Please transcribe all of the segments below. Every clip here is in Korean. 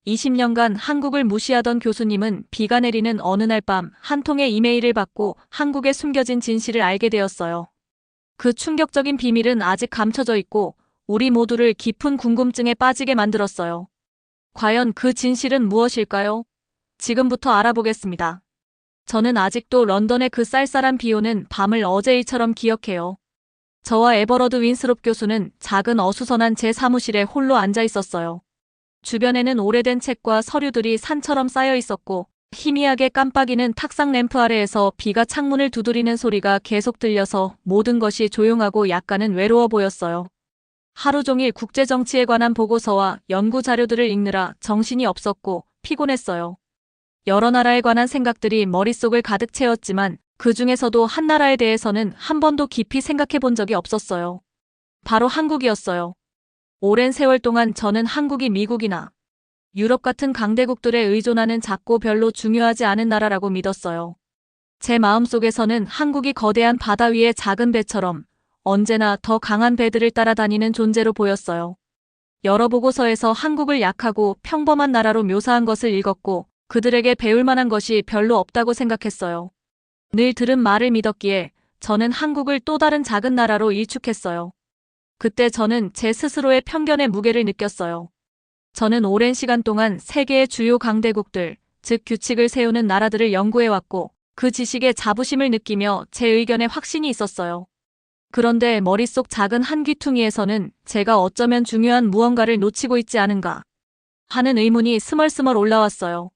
20년간 한국을 무시하던 교수님은 비가 내리는 어느 날 밤 한 통의 이메일을 받고 한국에 숨겨진 진실을 알게 되었어요. 그 충격적인 비밀은 아직 감춰져 있고 우리 모두를 깊은 궁금증에 빠지게 만들었어요. 과연 그 진실은 무엇일까요? 지금부터 알아보겠습니다. 저는 아직도 런던의 그 쌀쌀한 비 오는 밤을 어제일처럼 기억해요. 저와 에버러드 윈스롭 교수는 작은 어수선한 제 사무실에 홀로 앉아 있었어요. 주변에는 오래된 책과 서류들이 산처럼 쌓여 있었고 희미하게 깜빡이는 탁상 램프 아래에서 비가 창문을 두드리는 소리가 계속 들려서 모든 것이 조용하고 약간은 외로워 보였어요. 하루 종일 국제정치에 관한 보고서와 연구 자료들을 읽느라 정신이 없었고 피곤했어요. 여러 나라에 관한 생각들이 머릿속을 가득 채웠지만 그 중에서도 한 나라에 대해서는 한 번도 깊이 생각해 본 적이 없었어요. 바로 한국이었어요. 오랜 세월 동안 저는 한국이 미국이나 유럽 같은 강대국들에 의존하는 작고 별로 중요하지 않은 나라라고 믿었어요. 제 마음속에서는 한국이 거대한 바다 위의 작은 배처럼 언제나 더 강한 배들을 따라다니는 존재로 보였어요. 여러 보고서에서 한국을 약하고 평범한 나라로 묘사한 것을 읽었고 그들에게 배울 만한 것이 별로 없다고 생각했어요. 늘 들은 말을 믿었기에 저는 한국을 또 다른 작은 나라로 일축했어요. 그때 저는 제 스스로의 편견의 무게를 느꼈어요. 저는 오랜 시간 동안 세계의 주요 강대국들, 즉 규칙을 세우는 나라들을 연구해왔고 그 지식에 자부심을 느끼며 제 의견에 확신이 있었어요. 그런데 머릿속 작은 한 귀퉁이에서는 제가 어쩌면 중요한 무언가를 놓치고 있지 않은가 하는 의문이 스멀스멀 올라왔어요.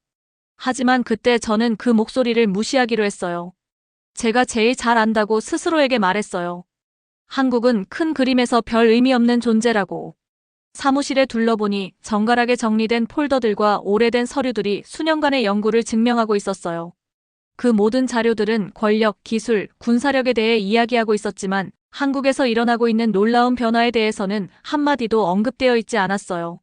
하지만 그때 저는 그 목소리를 무시하기로 했어요. 제가 제일 잘 안다고 스스로에게 말했어요. 한국은 큰 그림에서 별 의미 없는 존재라고. 사무실에 둘러보니 정갈하게 정리된 폴더들과 오래된 서류들이 수년간의 연구를 증명하고 있었어요. 그 모든 자료들은 권력, 기술, 군사력에 대해 이야기하고 있었지만 한국에서 일어나고 있는 놀라운 변화에 대해서는 한마디도 언급되어 있지 않았어요.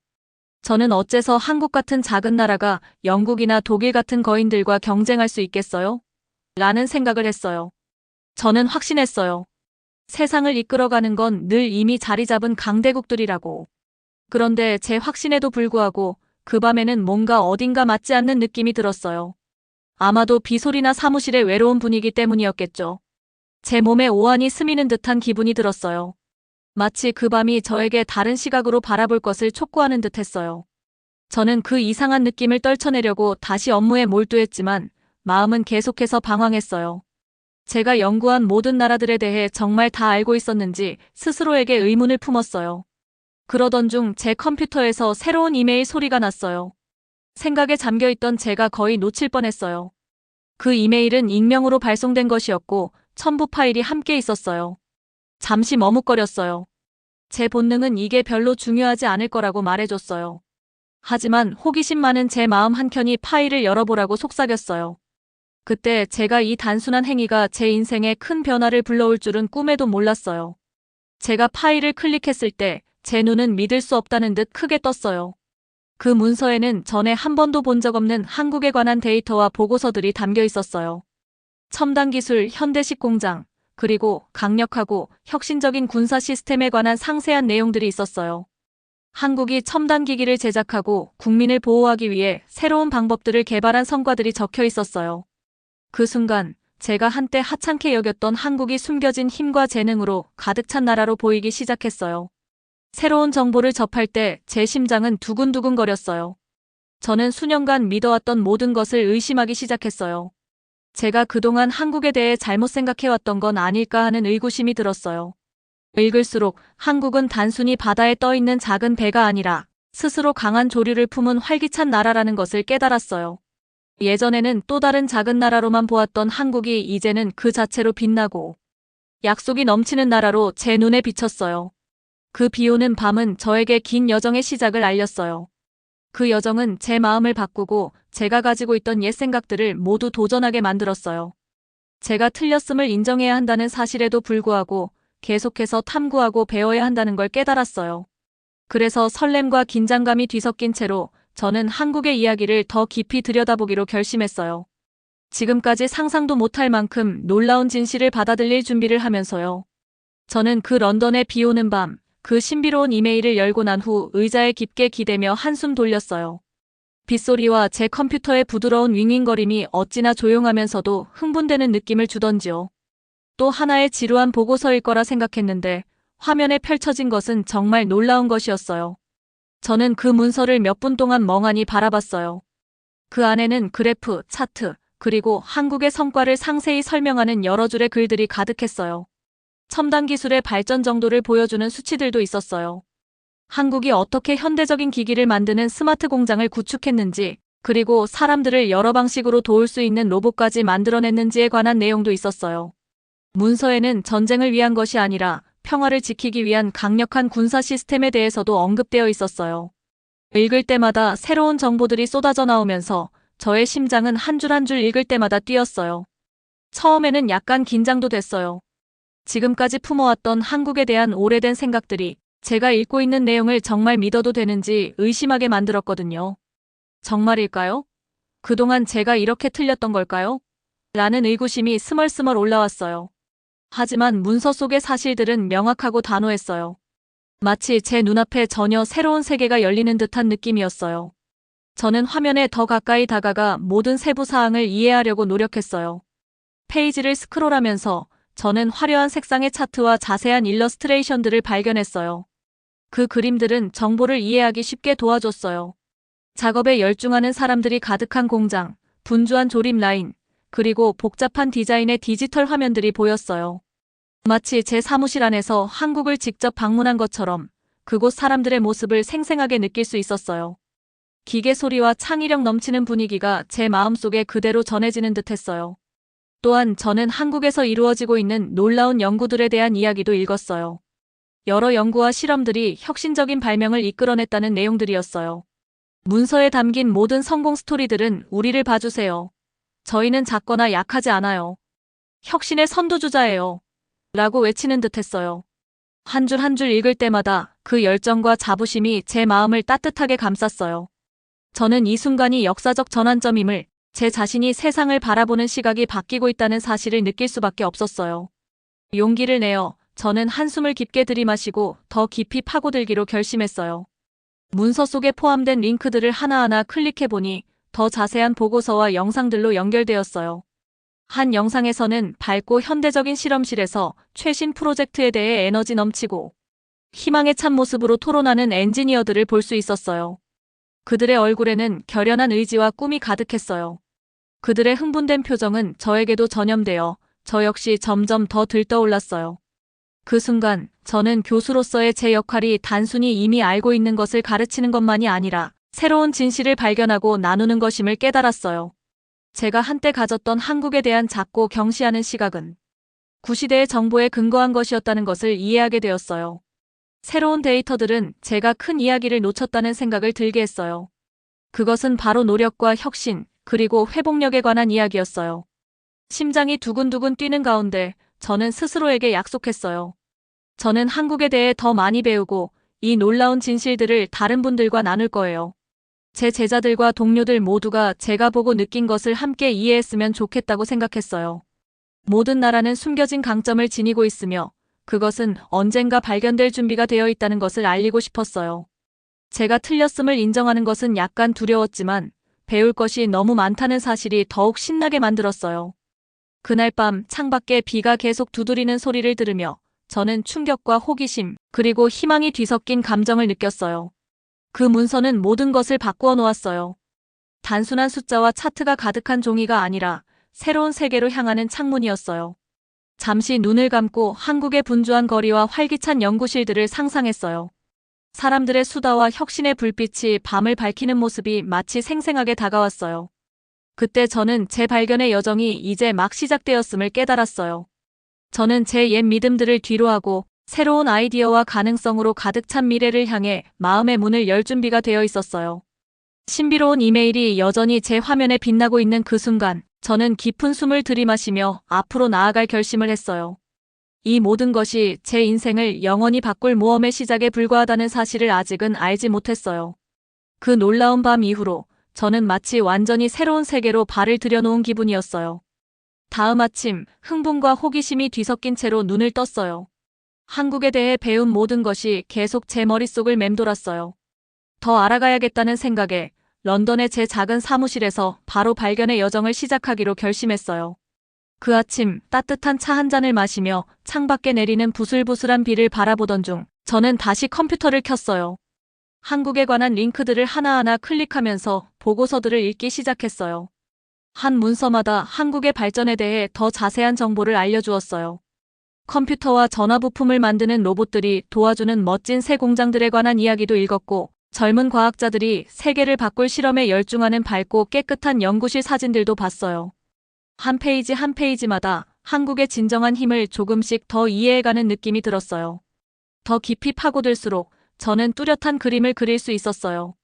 저는 어째서 한국 같은 작은 나라가 영국이나 독일 같은 거인들과 경쟁할 수 있겠어요? 라는 생각을 했어요. 저는 확신했어요. 세상을 이끌어가는 건 늘 이미 자리 잡은 강대국들이라고. 그런데 제 확신에도 불구하고 그 밤에는 뭔가 어딘가 맞지 않는 느낌이 들었어요. 아마도 비소리나 사무실의 외로운 분위기 때문이었겠죠. 제 몸에 오한이 스미는 듯한 기분이 들었어요. 마치 그 밤이 저에게 다른 시각으로 바라볼 것을 촉구하는 듯 했어요. 저는 그 이상한 느낌을 떨쳐내려고 다시 업무에 몰두했지만 마음은 계속해서 방황했어요. 제가 연구한 모든 나라들에 대해 정말 다 알고 있었는지 스스로에게 의문을 품었어요. 그러던 중 제 컴퓨터에서 새로운 이메일 소리가 났어요. 생각에 잠겨있던 제가 거의 놓칠 뻔했어요. 그 이메일은 익명으로 발송된 것이었고 첨부 파일이 함께 있었어요. 잠시 머뭇거렸어요. 제 본능은 이게 별로 중요하지 않을 거라고 말해줬어요. 하지만 호기심 많은 제 마음 한켠이 파일을 열어보라고 속삭였어요. 그때 제가 이 단순한 행위가 제 인생에 큰 변화를 불러올 줄은 꿈에도 몰랐어요. 제가 파일을 클릭했을 때 제 눈은 믿을 수 없다는 듯 크게 떴어요. 그 문서에는 전에 한 번도 본 적 없는 한국에 관한 데이터와 보고서들이 담겨 있었어요. 첨단 기술, 현대식 공장, 그리고 강력하고 혁신적인 군사 시스템에 관한 상세한 내용들이 있었어요. 한국이 첨단 기기를 제작하고 국민을 보호하기 위해 새로운 방법들을 개발한 성과들이 적혀 있었어요. 그 순간 제가 한때 하찮게 여겼던 한국이 숨겨진 힘과 재능으로 가득 찬 나라로 보이기 시작했어요. 새로운 정보를 접할 때 제 심장은 두근두근거렸어요. 저는 수년간 믿어왔던 모든 것을 의심하기 시작했어요. 제가 그동안 한국에 대해 잘못 생각해왔던 건 아닐까 하는 의구심이 들었어요. 읽을수록 한국은 단순히 바다에 떠있는 작은 배가 아니라 스스로 강한 조류를 품은 활기찬 나라라는 것을 깨달았어요. 예전에는 또 다른 작은 나라로만 보았던 한국이 이제는 그 자체로 빛나고 약속이 넘치는 나라로 제 눈에 비쳤어요. 그 비오는 밤은 저에게 긴 여정의 시작을 알렸어요. 그 여정은 제 마음을 바꾸고 제가 가지고 있던 옛 생각들을 모두 도전하게 만들었어요. 제가 틀렸음을 인정해야 한다는 사실에도 불구하고 계속해서 탐구하고 배워야 한다는 걸 깨달았어요. 그래서 설렘과 긴장감이 뒤섞인 채로 저는 한국의 이야기를 더 깊이 들여다보기로 결심했어요. 지금까지 상상도 못할 만큼 놀라운 진실을 받아들일 준비를 하면서요. 저는 그 런던의 비 오는 밤, 그 신비로운 이메일을 열고 난 후 의자에 깊게 기대며 한숨 돌렸어요. 빗소리와 제 컴퓨터의 부드러운 윙윙거림이 어찌나 조용하면서도 흥분되는 느낌을 주던지요. 또 하나의 지루한 보고서일 거라 생각했는데 화면에 펼쳐진 것은 정말 놀라운 것이었어요. 저는 그 문서를 몇 분 동안 멍하니 바라봤어요. 그 안에는 그래프, 차트, 그리고 한국의 성과를 상세히 설명하는 여러 줄의 글들이 가득했어요. 첨단 기술의 발전 정도를 보여주는 수치들도 있었어요. 한국이 어떻게 현대적인 기기를 만드는 스마트 공장을 구축했는지, 그리고 사람들을 여러 방식으로 도울 수 있는 로봇까지 만들어냈는지에 관한 내용도 있었어요. 문서에는 전쟁을 위한 것이 아니라 평화를 지키기 위한 강력한 군사 시스템에 대해서도 언급되어 있었어요. 읽을 때마다 새로운 정보들이 쏟아져 나오면서 저의 심장은 한 줄 한 줄 읽을 때마다 뛰었어요. 처음에는 약간 긴장도 됐어요. 지금까지 품어왔던 한국에 대한 오래된 생각들이 제가 읽고 있는 내용을 정말 믿어도 되는지 의심하게 만들었거든요. 정말일까요? 그동안 제가 이렇게 틀렸던 걸까요? 라는 의구심이 스멀스멀 올라왔어요. 하지만 문서 속의 사실들은 명확하고 단호했어요. 마치 제 눈앞에 전혀 새로운 세계가 열리는 듯한 느낌이었어요. 저는 화면에 더 가까이 다가가 모든 세부 사항을 이해하려고 노력했어요. 페이지를 스크롤하면서 저는 화려한 색상의 차트와 자세한 일러스트레이션들을 발견했어요. 그 그림들은 정보를 이해하기 쉽게 도와줬어요. 작업에 열중하는 사람들이 가득한 공장, 분주한 조립 라인, 그리고 복잡한 디자인의 디지털 화면들이 보였어요. 마치 제 사무실 안에서 한국을 직접 방문한 것처럼 그곳 사람들의 모습을 생생하게 느낄 수 있었어요. 기계 소리와 창의력 넘치는 분위기가 제 마음속에 그대로 전해지는 듯했어요. 또한 저는 한국에서 이루어지고 있는 놀라운 연구들에 대한 이야기도 읽었어요. 여러 연구와 실험들이 혁신적인 발명을 이끌어냈다는 내용들이었어요. 문서에 담긴 모든 성공 스토리들은 우리를 봐주세요. 저희는 작거나 약하지 않아요. 혁신의 선두주자예요. 라고 외치는 듯했어요. 한 줄 한 줄 읽을 때마다 그 열정과 자부심이 제 마음을 따뜻하게 감쌌어요. 저는 이 순간이 역사적 전환점임을, 제 자신이 세상을 바라보는 시각이 바뀌고 있다는 사실을 느낄 수밖에 없었어요. 용기를 내어 저는 한숨을 깊게 들이마시고 더 깊이 파고들기로 결심했어요. 문서 속에 포함된 링크들을 하나하나 클릭해보니 더 자세한 보고서와 영상들로 연결되었어요. 한 영상에서는 밝고 현대적인 실험실에서 최신 프로젝트에 대해 에너지 넘치고 희망에 찬 모습으로 토론하는 엔지니어들을 볼 수 있었어요. 그들의 얼굴에는 결연한 의지와 꿈이 가득했어요. 그들의 흥분된 표정은 저에게도 전염되어 저 역시 점점 더 들떠올랐어요. 그 순간 저는 교수로서의 제 역할이 단순히 이미 알고 있는 것을 가르치는 것만이 아니라 새로운 진실을 발견하고 나누는 것임을 깨달았어요. 제가 한때 가졌던 한국에 대한 작고 경시하는 시각은 구시대의 정보에 근거한 것이었다는 것을 이해하게 되었어요. 새로운 데이터들은 제가 큰 이야기를 놓쳤다는 생각을 들게 했어요. 그것은 바로 노력과 혁신, 그리고 회복력에 관한 이야기였어요. 심장이 두근두근 뛰는 가운데 저는 스스로에게 약속했어요. 저는 한국에 대해 더 많이 배우고 이 놀라운 진실들을 다른 분들과 나눌 거예요. 제 제자들과 동료들 모두가 제가 보고 느낀 것을 함께 이해했으면 좋겠다고 생각했어요. 모든 나라는 숨겨진 강점을 지니고 있으며 그것은 언젠가 발견될 준비가 되어 있다는 것을 알리고 싶었어요. 제가 틀렸음을 인정하는 것은 약간 두려웠지만 배울 것이 너무 많다는 사실이 더욱 신나게 만들었어요. 그날 밤 창밖에 비가 계속 두드리는 소리를 들으며 저는 충격과 호기심, 그리고 희망이 뒤섞인 감정을 느꼈어요. 그 문서는 모든 것을 바꾸어 놓았어요. 단순한 숫자와 차트가 가득한 종이가 아니라 새로운 세계로 향하는 창문이었어요. 잠시 눈을 감고 한국의 분주한 거리와 활기찬 연구실들을 상상했어요. 사람들의 수다와 혁신의 불빛이 밤을 밝히는 모습이 마치 생생하게 다가왔어요. 그때 저는 제 발견의 여정이 이제 막 시작되었음을 깨달았어요. 저는 제 옛 믿음들을 뒤로하고 새로운 아이디어와 가능성으로 가득 찬 미래를 향해 마음의 문을 열 준비가 되어 있었어요. 신비로운 이메일이 여전히 제 화면에 빛나고 있는 그 순간, 저는 깊은 숨을 들이마시며 앞으로 나아갈 결심을 했어요. 이 모든 것이 제 인생을 영원히 바꿀 모험의 시작에 불과하다는 사실을 아직은 알지 못했어요. 그 놀라운 밤 이후로 저는 마치 완전히 새로운 세계로 발을 들여놓은 기분이었어요. 다음 아침, 흥분과 호기심이 뒤섞인 채로 눈을 떴어요. 한국에 대해 배운 모든 것이 계속 제 머릿속을 맴돌았어요. 더 알아가야겠다는 생각에 런던의 제 작은 사무실에서 바로 발견의 여정을 시작하기로 결심했어요. 그 아침 따뜻한 차 한 잔을 마시며 창밖에 내리는 부슬부슬한 비를 바라보던 중 저는 다시 컴퓨터를 켰어요. 한국에 관한 링크들을 하나하나 클릭하면서 보고서들을 읽기 시작했어요. 한 문서마다 한국의 발전에 대해 더 자세한 정보를 알려주었어요. 컴퓨터와 전화 부품을 만드는 로봇들이 도와주는 멋진 새 공장들에 관한 이야기도 읽었고, 젊은 과학자들이 세계를 바꿀 실험에 열중하는 밝고 깨끗한 연구실 사진들도 봤어요. 한 페이지 한 페이지마다 한국의 진정한 힘을 조금씩 더 이해해가는 느낌이 들었어요. 더 깊이 파고들수록 저는 뚜렷한 그림을 그릴 수 있었어요.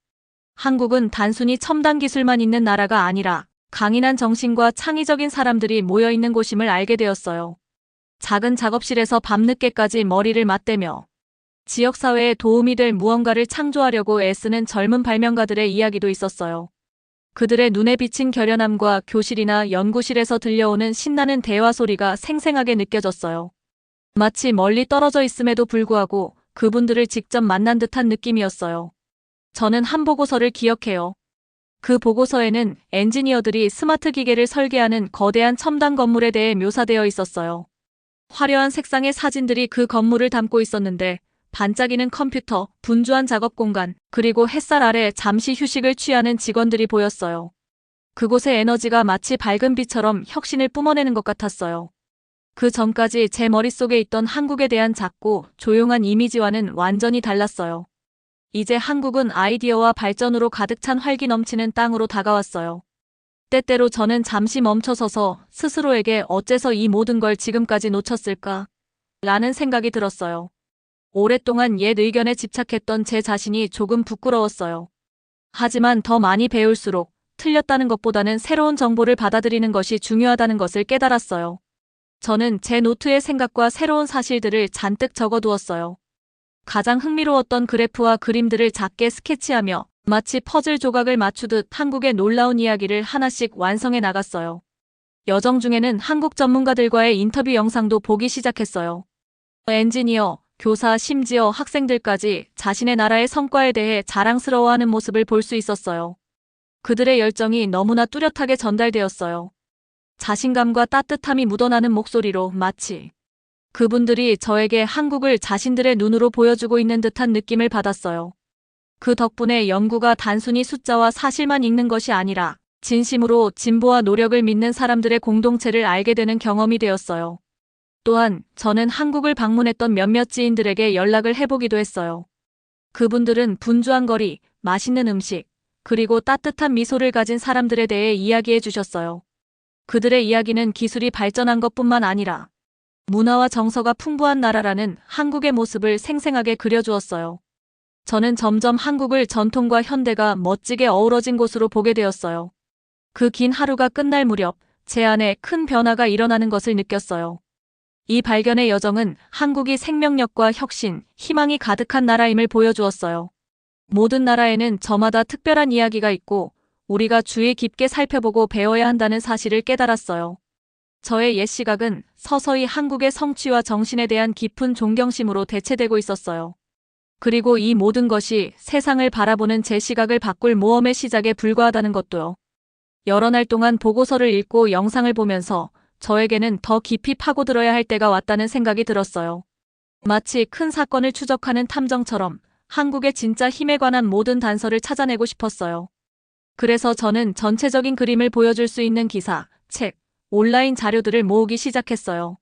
한국은 단순히 첨단 기술만 있는 나라가 아니라 강인한 정신과 창의적인 사람들이 모여있는 곳임을 알게 되었어요. 작은 작업실에서 밤늦게까지 머리를 맞대며 지역사회에 도움이 될 무언가를 창조하려고 애쓰는 젊은 발명가들의 이야기도 있었어요. 그들의 눈에 비친 결연함과 교실이나 연구실에서 들려오는 신나는 대화 소리가 생생하게 느껴졌어요. 마치 멀리 떨어져 있음에도 불구하고 그분들을 직접 만난 듯한 느낌이었어요. 저는 한 보고서를 기억해요. 그 보고서에는 엔지니어들이 스마트 기계를 설계하는 거대한 첨단 건물에 대해 묘사되어 있었어요. 화려한 색상의 사진들이 그 건물을 담고 있었는데 반짝이는 컴퓨터, 분주한 작업 공간, 그리고 햇살 아래 잠시 휴식을 취하는 직원들이 보였어요. 그곳의 에너지가 마치 밝은 빛처럼 혁신을 뿜어내는 것 같았어요. 그 전까지 제 머릿속에 있던 한국에 대한 작고 조용한 이미지와는 완전히 달랐어요. 이제 한국은 아이디어와 발전으로 가득 찬 활기 넘치는 땅으로 다가왔어요. 때때로 저는 잠시 멈춰서서 스스로에게 어째서 이 모든 걸 지금까지 놓쳤을까? 라는 생각이 들었어요. 오랫동안 옛 의견에 집착했던 제 자신이 조금 부끄러웠어요. 하지만 더 많이 배울수록 틀렸다는 것보다는 새로운 정보를 받아들이는 것이 중요하다는 것을 깨달았어요. 저는 제 노트에 생각과 새로운 사실들을 잔뜩 적어두었어요. 가장 흥미로웠던 그래프와 그림들을 작게 스케치하며 마치 퍼즐 조각을 맞추듯 한국의 놀라운 이야기를 하나씩 완성해 나갔어요. 여정 중에는 한국 전문가들과의 인터뷰 영상도 보기 시작했어요. 엔지니어, 교사, 심지어 학생들까지 자신의 나라의 성과에 대해 자랑스러워하는 모습을 볼 수 있었어요. 그들의 열정이 너무나 뚜렷하게 전달되었어요. 자신감과 따뜻함이 묻어나는 목소리로 마치 그분들이 저에게 한국을 자신들의 눈으로 보여주고 있는 듯한 느낌을 받았어요. 그 덕분에 연구가 단순히 숫자와 사실만 읽는 것이 아니라 진심으로 진보와 노력을 믿는 사람들의 공동체를 알게 되는 경험이 되었어요. 또한 저는 한국을 방문했던 몇몇 지인들에게 연락을 해보기도 했어요. 그분들은 분주한 거리, 맛있는 음식, 그리고 따뜻한 미소를 가진 사람들에 대해 이야기해 주셨어요. 그들의 이야기는 기술이 발전한 것뿐만 아니라 문화와 정서가 풍부한 나라라는 한국의 모습을 생생하게 그려주었어요. 저는 점점 한국을 전통과 현대가 멋지게 어우러진 곳으로 보게 되었어요. 그 긴 하루가 끝날 무렵 제 안에 큰 변화가 일어나는 것을 느꼈어요. 이 발견의 여정은 한국이 생명력과 혁신, 희망이 가득한 나라임을 보여주었어요. 모든 나라에는 저마다 특별한 이야기가 있고 우리가 주의 깊게 살펴보고 배워야 한다는 사실을 깨달았어요. 저의 옛 시각은 서서히 한국의 성취와 정신에 대한 깊은 존경심으로 대체되고 있었어요. 그리고 이 모든 것이 세상을 바라보는 제 시각을 바꿀 모험의 시작에 불과하다는 것도요. 여러 날 동안 보고서를 읽고 영상을 보면서 저에게는 더 깊이 파고들어야 할 때가 왔다는 생각이 들었어요. 마치 큰 사건을 추적하는 탐정처럼 한국의 진짜 힘에 관한 모든 단서를 찾아내고 싶었어요. 그래서 저는 전체적인 그림을 보여줄 수 있는 기사, 책, 온라인 자료들을 모으기 시작했어요.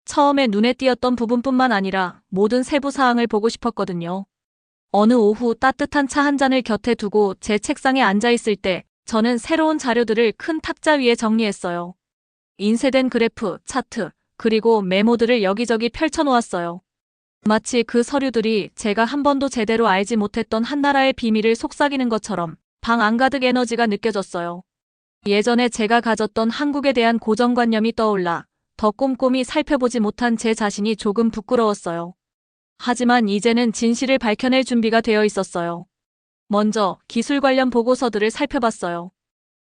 처음에 눈에 띄었던 부분뿐만 아니라 모든 세부 사항을 보고 싶었거든요. 어느 오후 따뜻한 차 한 잔을 곁에 두고 제 책상에 앉아 있을 때 저는 새로운 자료들을 큰 탁자 위에 정리했어요. 인쇄된 그래프, 차트, 그리고 메모들을 여기저기 펼쳐놓았어요. 마치 그 서류들이 제가 한 번도 제대로 알지 못했던 한 나라의 비밀을 속삭이는 것처럼 방 안가득 에너지가 느껴졌어요. 예전에 제가 가졌던 한국에 대한 고정관념이 떠올라 더 꼼꼼히 살펴보지 못한 제 자신이 조금 부끄러웠어요. 하지만 이제는 진실을 밝혀낼 준비가 되어 있었어요. 먼저 기술 관련 보고서들을 살펴봤어요.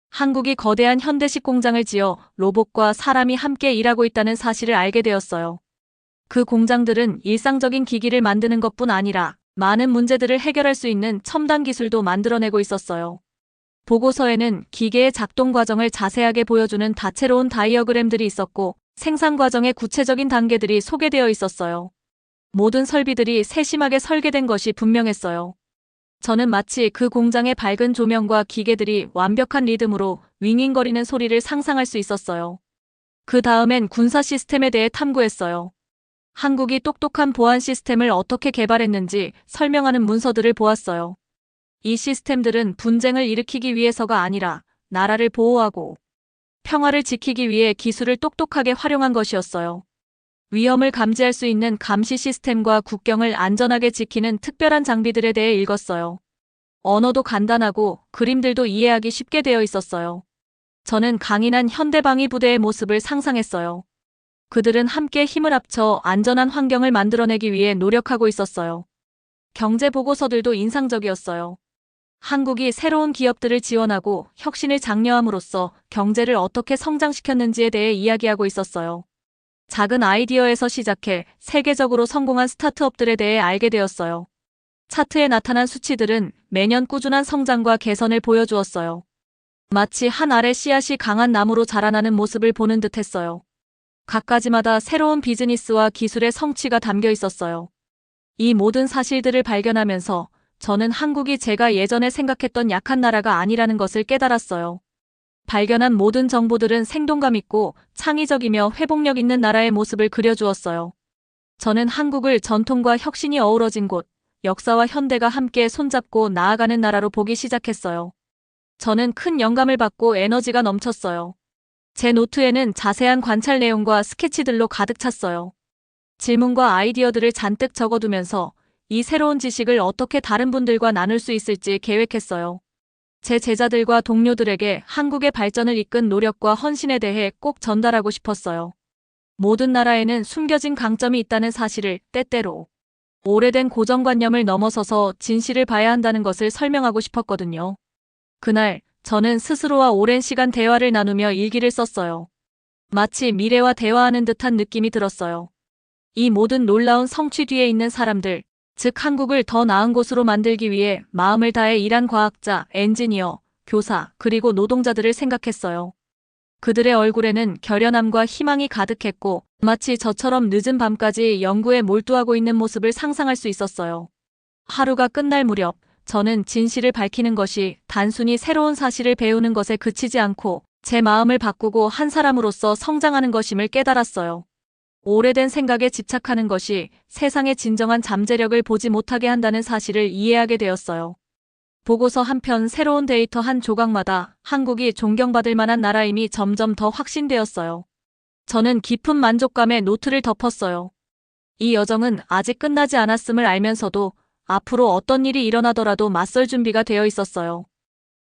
한국이 거대한 현대식 공장을 지어 로봇과 사람이 함께 일하고 있다는 사실을 알게 되었어요. 그 공장들은 일상적인 기기를 만드는 것뿐 아니라 많은 문제들을 해결할 수 있는 첨단 기술도 만들어내고 있었어요. 보고서에는 기계의 작동 과정을 자세하게 보여주는 다채로운 다이어그램들이 있었고 생산 과정의 구체적인 단계들이 소개되어 있었어요. 모든 설비들이 세심하게 설계된 것이 분명했어요. 저는 마치 그 공장의 밝은 조명과 기계들이 완벽한 리듬으로 윙윙거리는 소리를 상상할 수 있었어요. 그 다음엔 군사 시스템에 대해 탐구했어요. 한국이 똑똑한 보안 시스템을 어떻게 개발했는지 설명하는 문서들을 보았어요. 이 시스템들은 분쟁을 일으키기 위해서가 아니라 나라를 보호하고 평화를 지키기 위해 기술을 똑똑하게 활용한 것이었어요. 위험을 감지할 수 있는 감시 시스템과 국경을 안전하게 지키는 특별한 장비들에 대해 읽었어요. 언어도 간단하고 그림들도 이해하기 쉽게 되어 있었어요. 저는 강인한 현대방위 부대의 모습을 상상했어요. 그들은 함께 힘을 합쳐 안전한 환경을 만들어내기 위해 노력하고 있었어요. 경제 보고서들도 인상적이었어요. 한국이 새로운 기업들을 지원하고 혁신을 장려함으로써 경제를 어떻게 성장시켰는지에 대해 이야기하고 있었어요. 작은 아이디어에서 시작해 세계적으로 성공한 스타트업들에 대해 알게 되었어요. 차트에 나타난 수치들은 매년 꾸준한 성장과 개선을 보여주었어요. 마치 한 알의 씨앗이 강한 나무로 자라나는 모습을 보는 듯했어요. 각 가지마다 새로운 비즈니스와 기술의 성취가 담겨 있었어요. 이 모든 사실들을 발견하면서 저는 한국이 제가 예전에 생각했던 약한 나라가 아니라는 것을 깨달았어요. 발견한 모든 정보들은 생동감 있고 창의적이며 회복력 있는 나라의 모습을 그려주었어요. 저는 한국을 전통과 혁신이 어우러진 곳, 역사와 현대가 함께 손잡고 나아가는 나라로 보기 시작했어요. 저는 큰 영감을 받고 에너지가 넘쳤어요. 제 노트에는 자세한 관찰 내용과 스케치들로 가득 찼어요. 질문과 아이디어들을 잔뜩 적어두면서 이 새로운 지식을 어떻게 다른 분들과 나눌 수 있을지 계획했어요. 제 제자들과 동료들에게 한국의 발전을 이끈 노력과 헌신에 대해 꼭 전달하고 싶었어요. 모든 나라에는 숨겨진 강점이 있다는 사실을 때때로 오래된 고정관념을 넘어서서 진실을 봐야 한다는 것을 설명하고 싶었거든요. 그날 저는 스스로와 오랜 시간 대화를 나누며 일기를 썼어요. 마치 미래와 대화하는 듯한 느낌이 들었어요. 이 모든 놀라운 성취 뒤에 있는 사람들, 즉 한국을 더 나은 곳으로 만들기 위해 마음을 다해 일한 과학자, 엔지니어, 교사, 그리고 노동자들을 생각했어요. 그들의 얼굴에는 결연함과 희망이 가득했고 마치 저처럼 늦은 밤까지 연구에 몰두하고 있는 모습을 상상할 수 있었어요. 하루가 끝날 무렵 저는 진실을 밝히는 것이 단순히 새로운 사실을 배우는 것에 그치지 않고 제 마음을 바꾸고 한 사람으로서 성장하는 것임을 깨달았어요. 오래된 생각에 집착하는 것이 세상의 진정한 잠재력을 보지 못하게 한다는 사실을 이해하게 되었어요. 보고서 한 편, 새로운 데이터 한 조각마다 한국이 존경받을 만한 나라임이 점점 더 확신되었어요. 저는 깊은 만족감에 노트를 덮었어요. 이 여정은 아직 끝나지 않았음을 알면서도 앞으로 어떤 일이 일어나더라도 맞설 준비가 되어 있었어요.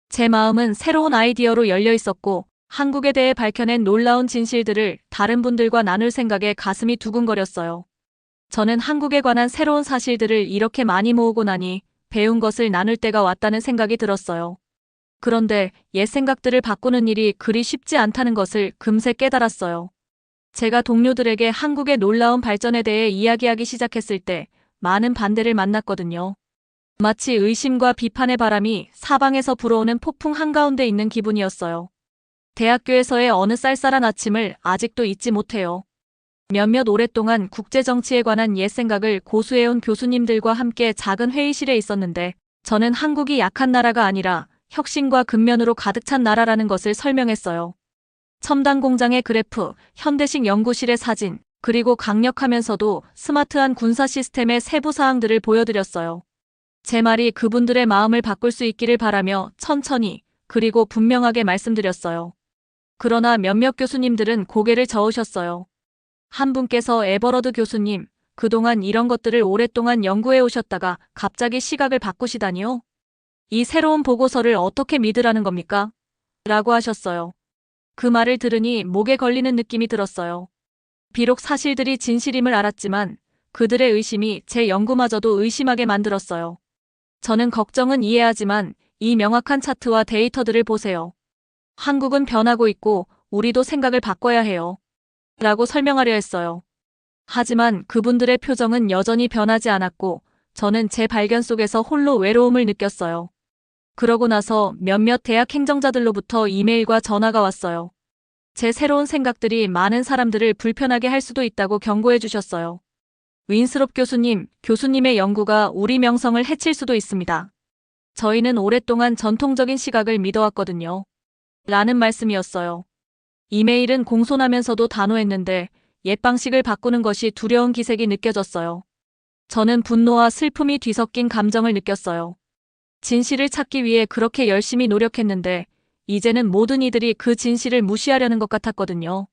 제 마음은 새로운 아이디어로 열려 있었고 한국에 대해 밝혀낸 놀라운 진실들을 다른 분들과 나눌 생각에 가슴이 두근거렸어요. 저는 한국에 관한 새로운 사실들을 이렇게 많이 모으고 나니 배운 것을 나눌 때가 왔다는 생각이 들었어요. 그런데 옛 생각들을 바꾸는 일이 그리 쉽지 않다는 것을 금세 깨달았어요. 제가 동료들에게 한국의 놀라운 발전에 대해 이야기하기 시작했을 때 많은 반대를 만났거든요. 마치 의심과 비판의 바람이 사방에서 불어오는 폭풍 한가운데 있는 기분이었어요. 대학교에서의 어느 쌀쌀한 아침을 아직도 잊지 못해요. 몇몇 오랫동안 국제정치에 관한 옛 생각을 고수해온 교수님들과 함께 작은 회의실에 있었는데 저는 한국이 약한 나라가 아니라 혁신과 근면으로 가득 찬 나라라는 것을 설명했어요. 첨단 공장의 그래프, 현대식 연구실의 사진, 그리고 강력하면서도 스마트한 군사 시스템의 세부 사항들을 보여드렸어요. 제 말이 그분들의 마음을 바꿀 수 있기를 바라며 천천히 그리고 분명하게 말씀드렸어요. 그러나 몇몇 교수님들은 고개를 저으셨어요. 한 분께서 에버러드 교수님, 그동안 이런 것들을 오랫동안 연구해 오셨다가 갑자기 시각을 바꾸시다니요? 이 새로운 보고서를 어떻게 믿으라는 겁니까? 라고 하셨어요. 그 말을 들으니 목에 걸리는 느낌이 들었어요. 비록 사실들이 진실임을 알았지만 그들의 의심이 제 연구마저도 의심하게 만들었어요. 저는 걱정은 이해하지만 이 명확한 차트와 데이터들을 보세요. 한국은 변하고 있고 우리도 생각을 바꿔야 해요. 라고 설명하려 했어요. 하지만 그분들의 표정은 여전히 변하지 않았고 저는 제 발견 속에서 홀로 외로움을 느꼈어요. 그러고 나서 몇몇 대학 행정자들로부터 이메일과 전화가 왔어요. 제 새로운 생각들이 많은 사람들을 불편하게 할 수도 있다고 경고해 주셨어요. 윈스롭 교수님, 교수님의 연구가 우리 명성을 해칠 수도 있습니다. 저희는 오랫동안 전통적인 시각을 믿어왔거든요. 라는 말씀이었어요. 이메일은 공손하면서도 단호했는데 옛 방식을 바꾸는 것이 두려운 기색이 느껴졌어요. 저는 분노와 슬픔이 뒤섞인 감정을 느꼈어요. 진실을 찾기 위해 그렇게 열심히 노력했는데 이제는 모든 이들이 그 진실을 무시하려는 것 같았거든요.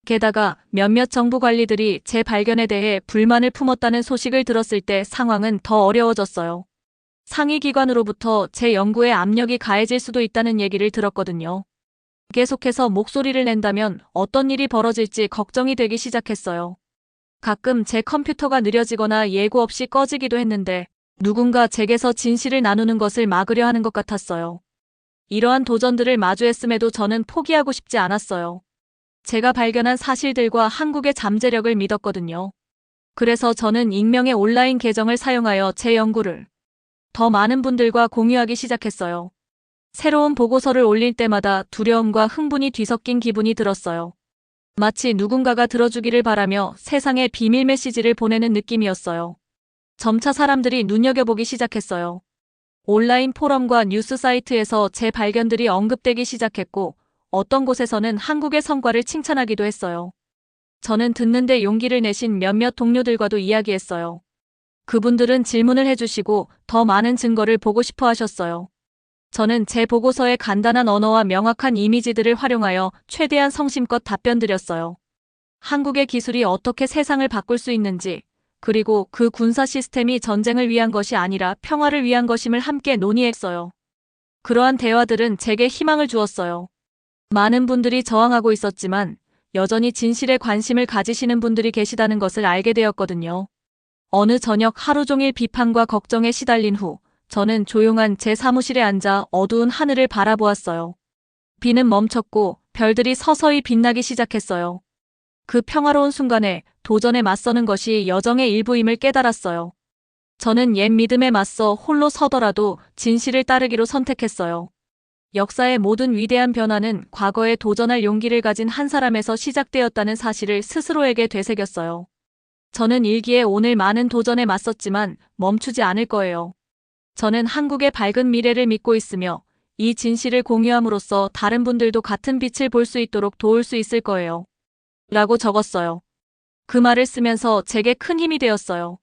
게다가 몇몇 정부 관리들이 제 발견에 대해 불만을 품었다는 소식을 들었을 때 상황은 더 어려워졌어요. 상위 기관으로부터 제 연구에 압력이 가해질 수도 있다는 얘기를 들었거든요. 계속해서 목소리를 낸다면 어떤 일이 벌어질지 걱정이 되기 시작했어요. 가끔 제 컴퓨터가 느려지거나 예고 없이 꺼지기도 했는데 누군가 제게서 진실을 나누는 것을 막으려 하는 것 같았어요. 이러한 도전들을 마주했음에도 저는 포기하고 싶지 않았어요. 제가 발견한 사실들과 한국의 잠재력을 믿었거든요. 그래서 저는 익명의 온라인 계정을 사용하여 제 연구를 더 많은 분들과 공유하기 시작했어요. 새로운 보고서를 올릴 때마다 두려움과 흥분이 뒤섞인 기분이 들었어요. 마치 누군가가 들어주기를 바라며 세상에 비밀 메시지를 보내는 느낌이었어요. 점차 사람들이 눈여겨보기 시작했어요. 온라인 포럼과 뉴스 사이트에서 제 발견들이 언급되기 시작했고 어떤 곳에서는 한국의 성과를 칭찬하기도 했어요. 저는 듣는데 용기를 내신 몇몇 동료들과도 이야기했어요. 그분들은 질문을 해주시고 더 많은 증거를 보고 싶어 하셨어요. 저는 제 보고서의 간단한 언어와 명확한 이미지들을 활용하여 최대한 성심껏 답변드렸어요. 한국의 기술이 어떻게 세상을 바꿀 수 있는지, 그리고 그 군사 시스템이 전쟁을 위한 것이 아니라 평화를 위한 것임을 함께 논의했어요. 그러한 대화들은 제게 희망을 주었어요. 많은 분들이 저항하고 있었지만 여전히 진실에 관심을 가지시는 분들이 계시다는 것을 알게 되었거든요. 어느 저녁 하루 종일 비판과 걱정에 시달린 후 저는 조용한 제 사무실에 앉아 어두운 하늘을 바라보았어요. 비는 멈췄고 별들이 서서히 빛나기 시작했어요. 그 평화로운 순간에 도전에 맞서는 것이 여정의 일부임을 깨달았어요. 저는 옛 믿음에 맞서 홀로 서더라도 진실을 따르기로 선택했어요. 역사의 모든 위대한 변화는 과거에 도전할 용기를 가진 한 사람에서 시작되었다는 사실을 스스로에게 되새겼어요. 저는 일기에 오늘 많은 도전에 맞섰지만 멈추지 않을 거예요. 저는 한국의 밝은 미래를 믿고 있으며 이 진실을 공유함으로써 다른 분들도 같은 빛을 볼 수 있도록 도울 수 있을 거예요. 라고 적었어요. 그 말을 쓰면서 제게 큰 힘이 되었어요.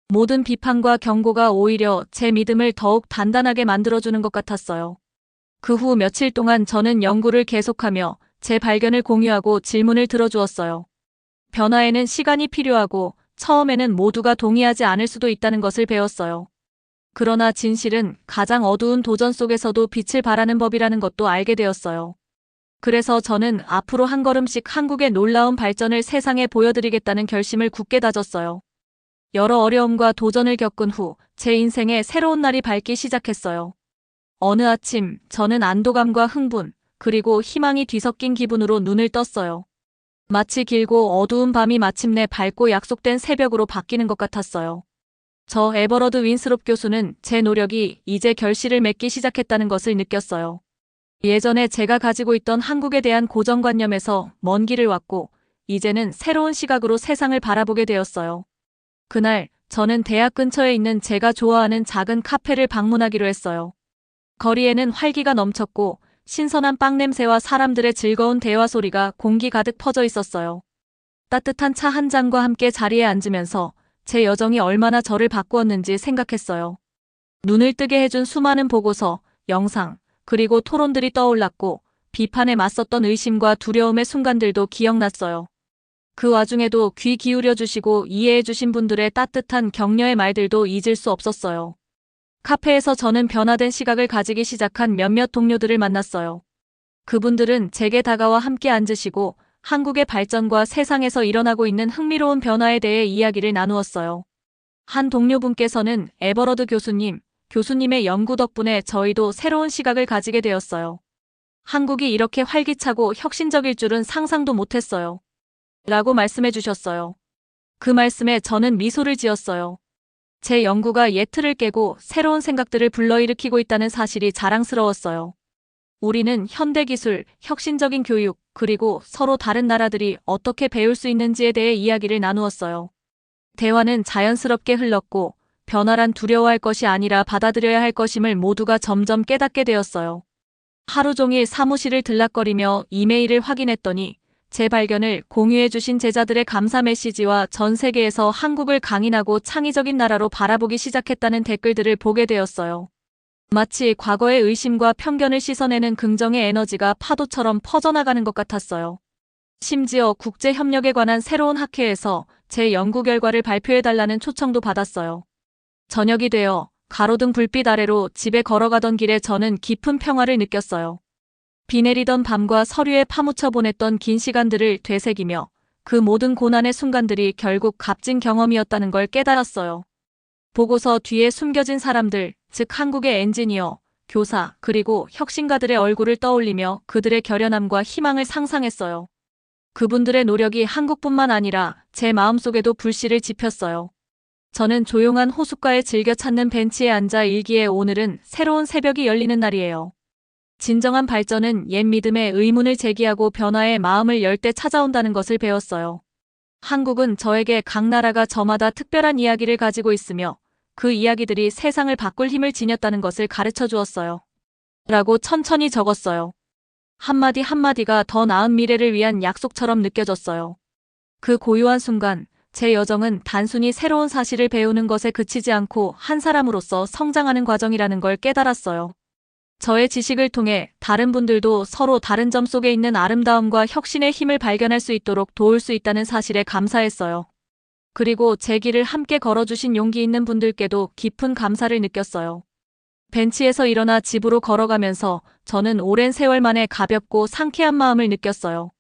모든 비판과 경고가 오히려 제 믿음을 더욱 단단하게 만들어주는 것 같았어요. 그 후 며칠 동안 저는 연구를 계속하며 제 발견을 공유하고 질문을 들어주었어요. 변화에는 시간이 필요하고 처음에는 모두가 동의하지 않을 수도 있다는 것을 배웠어요. 그러나 진실은 가장 어두운 도전 속에서도 빛을 발하는 법이라는 것도 알게 되었어요. 그래서 저는 앞으로 한 걸음씩 한국의 놀라운 발전을 세상에 보여드리겠다는 결심을 굳게 다졌어요. 여러 어려움과 도전을 겪은 후 제 인생에 새로운 날이 밝기 시작했어요. 어느 아침 저는 안도감과 흥분, 그리고 희망이 뒤섞인 기분으로 눈을 떴어요. 마치 길고 어두운 밤이 마침내 밝고 약속된 새벽으로 바뀌는 것 같았어요. 저 에버러드 윈스롭 교수는 제 노력이 이제 결실을 맺기 시작했다는 것을 느꼈어요. 예전에 제가 가지고 있던 한국에 대한 고정관념에서 먼 길을 왔고 이제는 새로운 시각으로 세상을 바라보게 되었어요. 그날 저는 대학 근처에 있는 제가 좋아하는 작은 카페를 방문하기로 했어요. 거리에는 활기가 넘쳤고 신선한 빵 냄새와 사람들의 즐거운 대화 소리가 공기 가득 퍼져 있었어요. 따뜻한 차 한 잔과 함께 자리에 앉으면서 제 여정이 얼마나 저를 바꾸었는지 생각했어요. 눈을 뜨게 해준 수많은 보고서, 영상, 그리고 토론들이 떠올랐고 비판에 맞섰던 의심과 두려움의 순간들도 기억났어요. 그 와중에도 귀 기울여 주시고 이해해 주신 분들의 따뜻한 격려의 말들도 잊을 수 없었어요. 카페에서 저는 변화된 시각을 가지기 시작한 몇몇 동료들을 만났어요. 그분들은 제게 다가와 함께 앉으시고 한국의 발전과 세상에서 일어나고 있는 흥미로운 변화에 대해 이야기를 나누었어요. 한 동료분께서는 에버러드 교수님의 연구 덕분에 저희도 새로운 시각을 가지게 되었어요. 한국이 이렇게 활기차고 혁신적일 줄은 상상도 못했어요. 라고 말씀해 주셨어요. 그 말씀에 저는 미소를 지었어요. 제 연구가 옛 틀을 깨고 새로운 생각들을 불러일으키고 있다는 사실이 자랑스러웠어요. 우리는 현대 기술, 혁신적인 교육, 그리고 서로 다른 나라들이 어떻게 배울 수 있는지에 대해 이야기를 나누었어요. 대화는 자연스럽게 흘렀고, 변화란 두려워할 것이 아니라 받아들여야 할 것임을 모두가 점점 깨닫게 되었어요. 하루 종일 사무실을 들락거리며 이메일을 확인했더니 제 발견을 공유해주신 제자들의 감사 메시지와 전 세계에서 한국을 강인하고 창의적인 나라로 바라보기 시작했다는 댓글들을 보게 되었어요. 마치 과거의 의심과 편견을 씻어내는 긍정의 에너지가 파도처럼 퍼져나가는 것 같았어요. 심지어 국제협력에 관한 새로운 학회에서 제 연구 결과를 발표해달라는 초청도 받았어요. 저녁이 되어 가로등 불빛 아래로 집에 걸어가던 길에 저는 깊은 평화를 느꼈어요. 비 내리던 밤과 서류에 파묻혀 보냈던 긴 시간들을 되새기며 그 모든 고난의 순간들이 결국 값진 경험이었다는 걸 깨달았어요. 보고서 뒤에 숨겨진 사람들, 즉 한국의 엔지니어, 교사, 그리고 혁신가들의 얼굴을 떠올리며 그들의 결연함과 희망을 상상했어요. 그분들의 노력이 한국뿐만 아니라 제 마음속에도 불씨를 지폈어요. 저는 조용한 호숫가에 즐겨 찾는 벤치에 앉아 일기에 오늘은 새로운 새벽이 열리는 날이에요. 진정한 발전은 옛 믿음의 의문을 제기하고 변화의 마음을 열 때 찾아온다는 것을 배웠어요. 한국은 저에게 각 나라가 저마다 특별한 이야기를 가지고 있으며 그 이야기들이 세상을 바꿀 힘을 지녔다는 것을 가르쳐 주었어요. 라고 천천히 적었어요. 한마디 한마디가 더 나은 미래를 위한 약속처럼 느껴졌어요. 그 고요한 순간, 제 여정은 단순히 새로운 사실을 배우는 것에 그치지 않고 한 사람으로서 성장하는 과정이라는 걸 깨달았어요. 저의 지식을 통해 다른 분들도 서로 다른 점 속에 있는 아름다움과 혁신의 힘을 발견할 수 있도록 도울 수 있다는 사실에 감사했어요. 그리고 제 길을 함께 걸어주신 용기 있는 분들께도 깊은 감사를 느꼈어요. 벤치에서 일어나 집으로 걸어가면서 저는 오랜 세월 만에 가볍고 상쾌한 마음을 느꼈어요.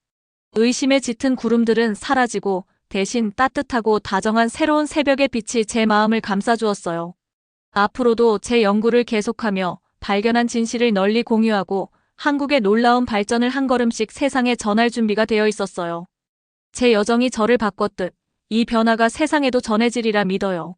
의심에 짙은 구름들은 사라지고 대신 따뜻하고 다정한 새로운 새벽의 빛이 제 마음을 감싸주었어요. 앞으로도 제 연구를 계속하며 발견한 진실을 널리 공유하고 한국의 놀라운 발전을 한 걸음씩 세상에 전할 준비가 되어 있었어요. 제 여정이 저를 바꿨듯 이 변화가 세상에도 전해지리라 믿어요.